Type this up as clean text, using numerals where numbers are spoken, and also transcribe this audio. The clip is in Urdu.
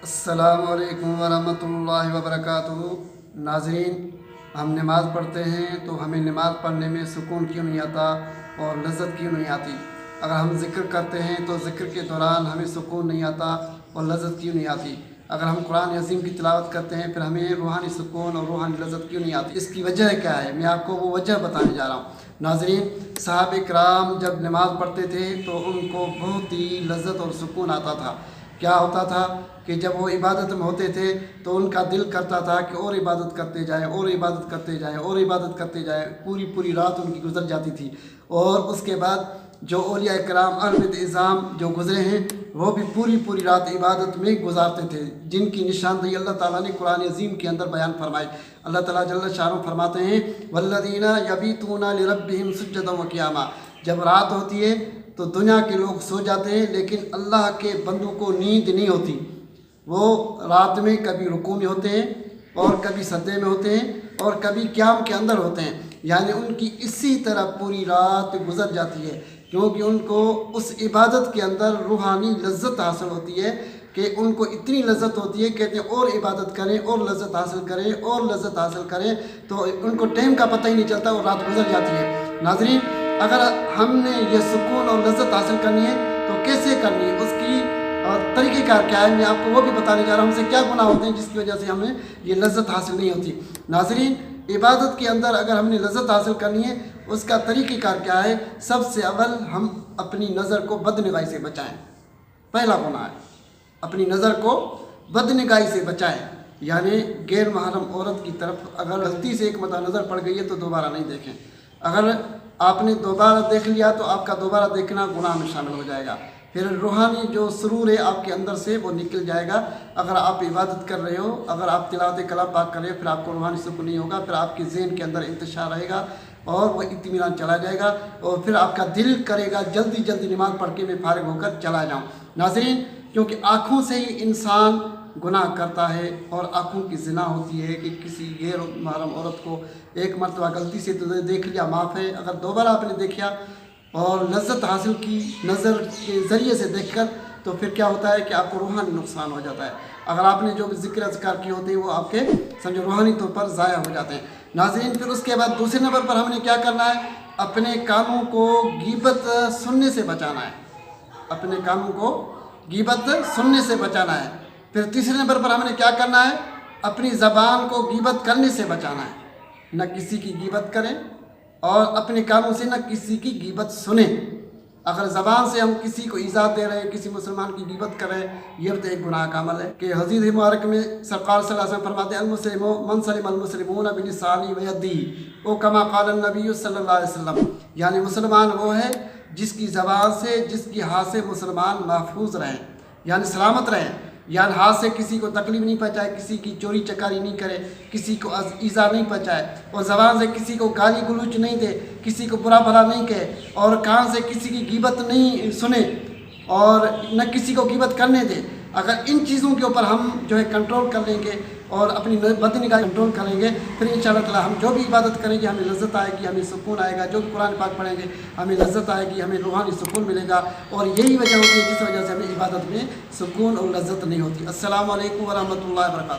السلام علیکم ورحمۃ اللہ وبرکاتہ۔ ناظرین، ہم نماز پڑھتے ہیں تو ہمیں نماز پڑھنے میں سکون کیوں نہیں آتا اور لذت کیوں نہیں آتی؟ اگر ہم ذکر کرتے ہیں تو ذکر کے دوران ہمیں سکون نہیں آتا اور لذت کیوں نہیں آتی؟ اگر ہم قرآن عظیم کی تلاوت کرتے ہیں پھر ہمیں روحانی سکون اور روحانی لذت کیوں نہیں آتی؟ اس کی وجہ کیا ہے؟ میں آپ کو وہ وجہ بتانے جا رہا ہوں۔ ناظرین، صحابہ کرام جب نماز پڑھتے تھے تو ان کو بہت ہی لذت اور سکون آتا تھا۔ کیا ہوتا تھا کہ جب وہ عبادت میں ہوتے تھے تو ان کا دل کرتا تھا کہ اور عبادت کرتے جائیں اور عبادت کرتے جائیں اور عبادت کرتے جائیں، پوری رات ان کی گزر جاتی تھی۔ اور اس کے بعد جو اولیاء کرام اہل اعظام جو گزرے ہیں وہ بھی پوری رات عبادت میں گزارتے تھے، جن کی نشاندہی اللہ تعالیٰ نے قرآن عظیم کے اندر بیان فرمائی۔ اللہ تعالیٰ جل شانہ فرماتے ہیں والذین یبیتون لربہم سجدا وقیاما۔ جب رات ہوتی ہے تو دنیا کے لوگ سو جاتے ہیں لیکن اللہ کے بندوں کو نیند نہیں ہوتی۔ وہ رات میں کبھی رکوع میں ہوتے ہیں اور کبھی سجدے میں ہوتے ہیں اور کبھی قیام کے اندر ہوتے ہیں، یعنی ان کی اسی طرح پوری رات گزر جاتی ہے، کیونکہ ان کو اس عبادت کے اندر روحانی لذت حاصل ہوتی ہے کہ ان کو اتنی لذت ہوتی ہے، کہتے ہیں اور عبادت کریں اور لذت حاصل کریں اور لذت حاصل کریں، تو ان کو ٹائم کا پتہ ہی نہیں چلتا اور رات گزر جاتی ہے۔ ناظرین، اگر ہم نے یہ سکون اور لذت حاصل کرنی ہے تو کیسے کرنی ہے، اس کی طریقہ کار کیا ہے، میں آپ کو وہ بھی بتانے جا رہا ہوں۔ ہم سے کیا گناہ ہوتے ہیں جس کی وجہ سے ہمیں یہ لذت حاصل نہیں ہوتی؟ ناظرین، عبادت کے اندر اگر ہم نے لذت حاصل کرنی ہے اس کا طریقہ کار کیا ہے؟ سب سے اول ہم اپنی نظر کو بدنگاہی سے بچائیں۔ پہلا گناہ ہے اپنی نظر کو بدنگاہی سے بچائیں، یعنی غیر محرم عورت کی طرف اگر غلطی سے ایک مرتبہ نظر پڑ گئی ہے تو دوبارہ نہیں دیکھیں۔ اگر آپ نے دوبارہ دیکھ لیا تو آپ کا دوبارہ دیکھنا گناہ میں شامل ہو جائے گا، پھر روحانی جو سرور ہے آپ کے اندر سے وہ نکل جائے گا۔ اگر آپ عبادت کر رہے ہو، اگر آپ تلاوت کلام پاک کر رہے ہو، پھر آپ کو روحانی سکون نہیں ہوگا، پھر آپ کے ذہن کے اندر انتشار رہے گا اور وہ اطمینان چلا جائے گا، اور پھر آپ کا دل کرے گا جلدی نماز پڑھ کے میں فارغ ہو کر چلا جاؤں۔ ناظرین، کیونکہ آنکھوں سے ہی انسان گناہ کرتا ہے، اور آنکھوں کی زنا ہوتی ہے کہ کسی غیر محرم عورت کو ایک مرتبہ غلطی سے تو دیکھ لیا معاف ہے، اگر دوبارہ آپ نے دیکھا اور لذت حاصل کی نظر کے ذریعے سے دیکھ کر تو پھر کیا ہوتا ہے کہ آپ کو روحانی نقصان ہو جاتا ہے۔ اگر آپ نے جو بھی ذکر اذکار کیے ہوتے ہیں وہ آپ کے سمجھو روحانی طور پر ضائع ہو جاتے ہیں۔ ناظرین، پھر اس کے بعد دوسرے نمبر پر ہم نے کیا کرنا ہے؟ اپنے کانوں کو غیبت سننے سے بچانا ہے، اپنے کانوں کو غیبت سننے سے بچانا ہے۔ پھر تیسرے نمبر پر ہم نے کیا کرنا ہے؟ اپنی زبان کو غیبت کرنے سے بچانا ہے، نہ کسی کی غیبت کریں اور اپنے کانوں سے نہ کسی کی غیبت سنیں۔ اگر زبان سے ہم کسی کو ایذا دے رہے ہیں، کسی مسلمان کی غیبت کر رہے ہیں، یہ تو ایک گناہ کا عمل ہے کہ حدیث مبارک میں سرکار صلی اللہ علیہ وسلم فرماتے ہیں المسلم من سلم المسلمون بلسانہ ویدہ، او کما قال النبی صلی اللہ علیہ وسلم، یعنی مسلمان وہ ہے جس کی زبان سے جس کی ہاتھ سے مسلمان محفوظ رہیں، یعنی سلامت رہیں، یعنی ہاتھ سے کسی کو تکلیف نہیں پہنچائے، کسی کی چوری چکاری نہیں کرے، کسی کو ایذا نہیں پہنچائے، اور زبان سے کسی کو گالی گلوچ نہیں دے، کسی کو برا بھلا نہیں کہے، اور کان سے کسی کی غیبت نہیں سنے اور نہ کسی کو غیبت کرنے دے۔ اگر ان چیزوں کے اوپر ہم جو ہے کنٹرول کر لیں گے اور اپنی بدنگاہی کنٹرول کریں گے، پھر انشاءاللہ تعالی ہم جو بھی عبادت کریں گے ہمیں لذت آئے گی، ہمیں سکون آئے گا، جو بھی قرآن پاک پڑھیں گے ہمیں لذت آئے گی، ہمیں روحانی سکون ملے گا، اور یہی وجہ ہوتی ہے جس وجہ سے ہمیں عبادت میں سکون اور لذت نہیں ہوتی۔ السلام علیکم ورحمۃ اللہ وبرکاتہ۔